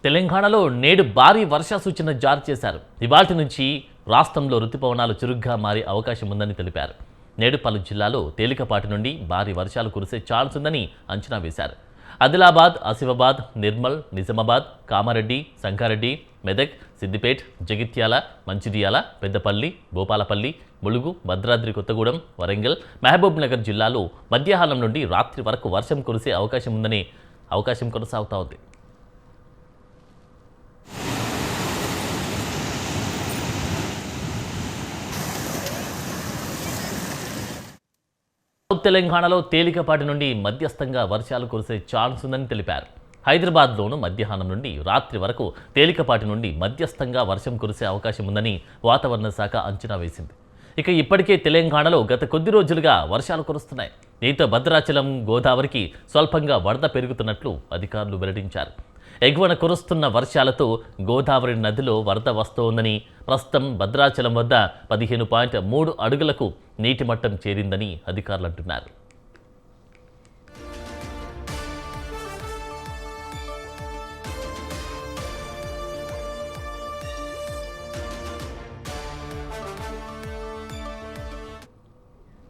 తెలంగాణలో నేడు భారీ వర్ష సూచన జారీ చేశారు. ఇవాల్టి నుంచి రాష్ట్రంలో రుతుపవనాలు చురుగ్గా మారే అవకాశం ఉందని తెలిపారు. నేడు పలు జిల్లాలో తేలికపాటి నుండి భారీ వర్షాలు కురిసే ఛాన్స్ ఉందని అంచనా వేశారు. ఆదిలాబాద్, ఆసిఫాబాద్, నిర్మల్, నిజామాబాద్, కామారెడ్డి, సంగారెడ్డి, మెదక్, సిద్దిపేట్, జగిత్యాల, మంచిర్యాల, పెద్దపల్లి, భూపాలపల్లి, ములుగు, భద్రాద్రి కొత్తగూడెం, వరంగల్, మహబూబ్ నగర్ జిల్లాలో మధ్యాహ్నం నుండి రాత్రి వరకు వర్షం కురిసే అవకాశం కొనసాగుతా ఉంది. తెలంగాణలో తేలికపాటి నుండి మధ్యస్థంగా వర్షాలు కురిసే ఛాన్స్ ఉందని తెలిపారు. హైదరాబాద్లోనూ మధ్యాహ్నం నుండి రాత్రి వరకు తేలికపాటి నుండి మధ్యస్థంగా వర్షం కురిసే అవకాశం ఉందని వాతావరణ శాఖ అంచనా వేసింది. ఇక ఇప్పటికే తెలంగాణలో గత కొద్ది రోజులుగా వర్షాలు కురుస్తున్నాయి. దీంతో భద్రాచలం, గోదావరికి స్వల్పంగా వరద పెరుగుతున్నట్లు అధికారులు వెల్లడించారు. ఎగువన కురుస్తున్న వర్షాలతో గోదావరి నదిలో వరద వస్తోందని, ప్రస్తుతం భద్రాచలం వద్ద 15.3 అడుగులకు నీటి మట్టం చేరిందని అధికారులు అంటున్నారు.